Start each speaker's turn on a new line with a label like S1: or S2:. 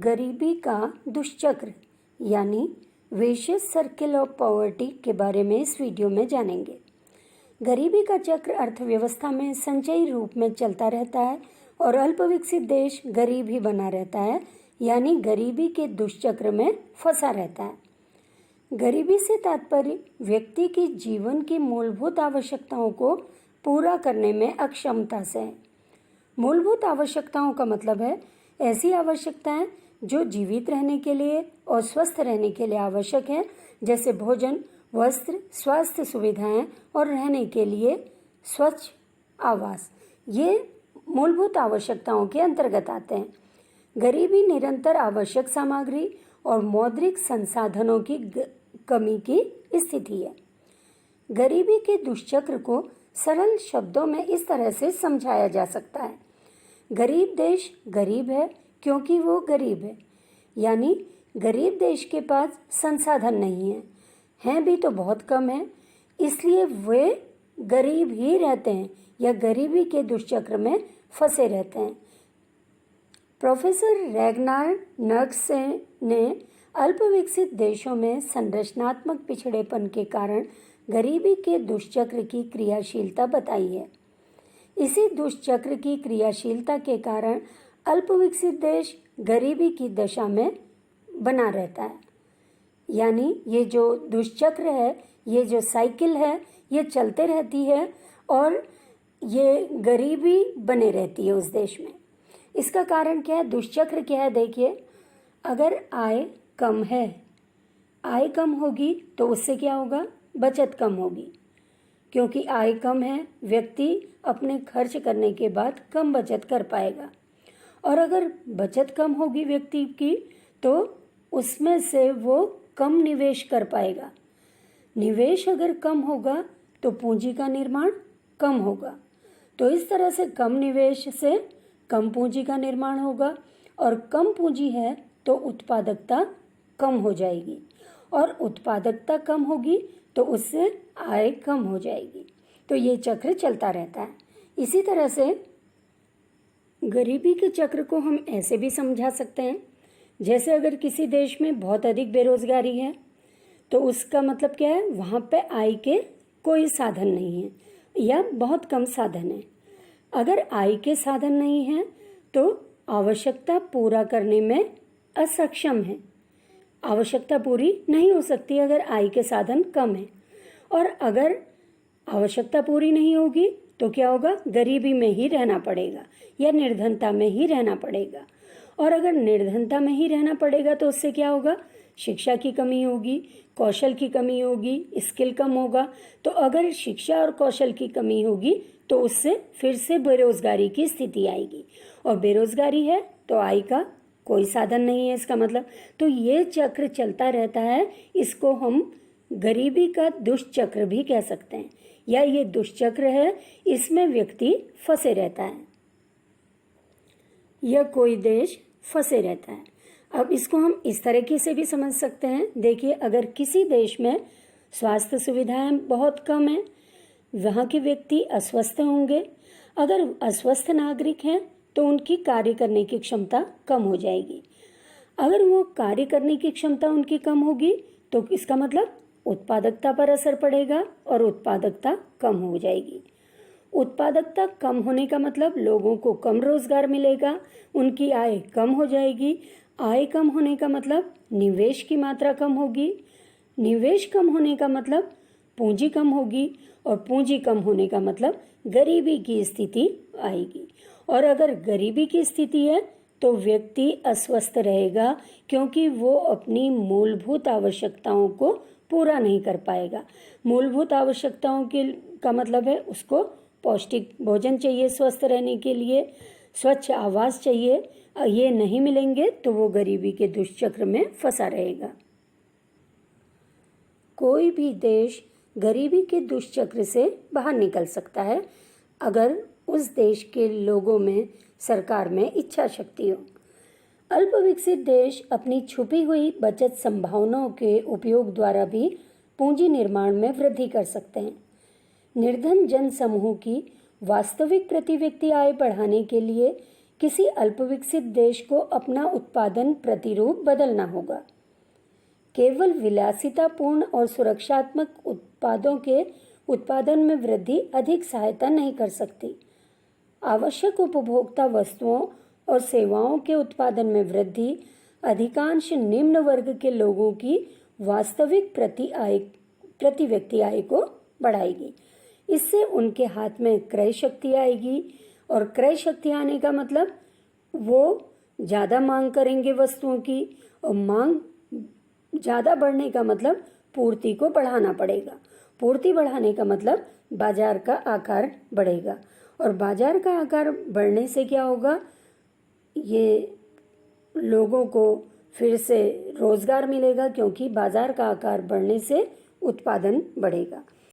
S1: गरीबी का दुष्चक्र यानी विशियस सर्किल ऑफ पॉवर्टी के बारे में इस वीडियो में जानेंगे। गरीबी का चक्र अर्थव्यवस्था में संचयी रूप में चलता रहता है और अल्पविकसित देश गरीब ही बना रहता है, यानी गरीबी के दुष्चक्र में फंसा रहता है। गरीबी से तात्पर्य व्यक्ति की जीवन की मूलभूत आवश्यकताओं को पूरा करने में अक्षमता से है। मूलभूत आवश्यकताओं का मतलब है ऐसी आवश्यकताएं जो जीवित रहने के लिए और स्वस्थ रहने के लिए आवश्यक है, जैसे भोजन, वस्त्र, स्वास्थ्य सुविधाएं और रहने के लिए स्वच्छ आवास। ये मूलभूत आवश्यकताओं के अंतर्गत आते हैं। गरीबी निरंतर आवश्यक सामग्री और मौद्रिक संसाधनों की कमी की स्थिति है। गरीबी के दुष्चक्र को सरल शब्दों में इस तरह से समझाया जा सकता है। गरीब देश गरीब है क्योंकि वो गरीब है, यानी गरीब देश के पास संसाधन नहीं है, हैं भी तो बहुत कम है, इसलिए वे गरीब ही रहते हैं या गरीबी के दुष्चक्र में फंसे रहते हैं। प्रोफेसर रैगनार नर्क्से ने अल्पविकसित देशों में संरचनात्मक पिछड़ेपन के कारण गरीबी के दुष्चक्र की क्रियाशीलता बताई है। इसी दुष्चक्र की क्रियाशीलता के कारण अल्पविकसित देश गरीबी की दशा में बना रहता है, यानी ये जो दुष्चक्र है, ये जो साइकिल है, ये चलते रहती है और ये गरीबी बने रहती है उस देश में। इसका कारण क्या है, दुष्चक्र क्या है? देखिए, अगर आय कम है, आय कम होगी तो उससे क्या होगा? बचत कम होगी, क्योंकि आय कम है, व्यक्ति अपने खर्च करने के बाद कम बचत कर पाएगा। और अगर बचत कम होगी व्यक्ति की तो उसमें से वो कम निवेश कर पाएगा। निवेश अगर कम होगा तो पूंजी का निर्माण कम होगा। तो इस तरह से कम निवेश से कम पूंजी का निर्माण होगा और कम पूंजी है तो उत्पादकता कम हो जाएगी और उत्पादकता कम होगी तो उससे आय कम हो जाएगी। तो ये चक्र चलता रहता है। इसी तरह से गरीबी के चक्र को हम ऐसे भी समझा सकते हैं, जैसे अगर किसी देश में बहुत अधिक बेरोजगारी है तो उसका मतलब क्या है? वहाँ पे आय के कोई साधन नहीं है या बहुत कम साधन है। अगर आय के साधन नहीं है तो आवश्यकता पूरा करने में असक्षम है। आवश्यकता पूरी नहीं हो सकती अगर आय के साधन कम है। और अगर आवश्यकता पूरी नहीं होगी तो क्या होगा? गरीबी में ही रहना पड़ेगा या निर्धनता में ही रहना पड़ेगा। और अगर निर्धनता में ही रहना पड़ेगा तो उससे क्या होगा? शिक्षा की कमी होगी, कौशल की कमी होगी, स्किल कम होगा। तो अगर शिक्षा और कौशल की कमी होगी तो उससे फिर से बेरोजगारी की स्थिति आएगी और बेरोजगारी है तो आय का कोई साधन नहीं है इसका मतलब। तो ये चक्र चलता रहता है। इसको हम गरीबी का दुष्चक्र भी कह सकते हैं, या ये दुष्चक्र है, इसमें व्यक्ति फंसे रहता है या कोई देश फंसे रहता है। अब इसको हम इस तरीके से भी समझ सकते हैं। देखिए, अगर किसी देश में स्वास्थ्य सुविधाएं बहुत कम है, वहाँ के व्यक्ति अस्वस्थ होंगे। अगर अस्वस्थ नागरिक हैं तो उनकी कार्य करने की क्षमता कम हो जाएगी। अगर वो कार्य करने की क्षमता उनकी कम होगी तो इसका मतलब उत्पादकता पर असर पड़ेगा और उत्पादकता कम हो जाएगी। उत्पादकता कम होने का मतलब लोगों को कम रोजगार मिलेगा, उनकी आय कम हो जाएगी। आय कम होने का मतलब निवेश की मात्रा कम होगी। निवेश कम होने का मतलब पूंजी कम होगी और पूंजी कम होने का मतलब गरीबी की स्थिति आएगी। और अगर गरीबी की स्थिति है तो व्यक्ति अस्वस्थ रहेगा, क्योंकि वो अपनी मूलभूत आवश्यकताओं को पूरा नहीं कर पाएगा। मूलभूत आवश्यकताओं का मतलब है उसको पौष्टिक भोजन चाहिए, स्वस्थ रहने के लिए स्वच्छ आवास चाहिए। ये नहीं मिलेंगे तो वो गरीबी के दुष्चक्र में फंसा रहेगा। कोई भी देश गरीबी के दुष्चक्र से बाहर निकल सकता है अगर उस देश के लोगों में, सरकार में इच्छा शक्ति हो। अल्पविकसित देश अपनी छुपी हुई बचत संभावनाओं के उपयोग द्वारा भी पूंजी निर्माण में वृद्धि कर सकते हैं। निर्धन जन समूह की वास्तविक प्रति व्यक्ति आय बढ़ाने के लिए किसी अल्पविकसित देश को अपना उत्पादन प्रतिरूप बदलना होगा। केवल विलासितापूर्ण और सुरक्षात्मक उत्पादों के उत्पादन में वृद्धि अधिक सहायता नहीं कर सकती। आवश्यक उपभोक्ता वस्तुओं और सेवाओं के उत्पादन में वृद्धि अधिकांश निम्न वर्ग के लोगों की वास्तविक प्रति व्यक्ति आय को बढ़ाएगी। इससे उनके हाथ में क्रय शक्ति आएगी, और क्रय शक्ति आने का मतलब वो ज़्यादा मांग करेंगे वस्तुओं की, और मांग ज़्यादा बढ़ने का मतलब पूर्ति को बढ़ाना पड़ेगा। पूर्ति बढ़ाने का मतलब बाजार का आकार बढ़ेगा, और बाजार का आकार बढ़ने से क्या होगा, ये लोगों को फिर से रोजगार मिलेगा, क्योंकि बाजार का आकार बढ़ने से उत्पादन बढ़ेगा।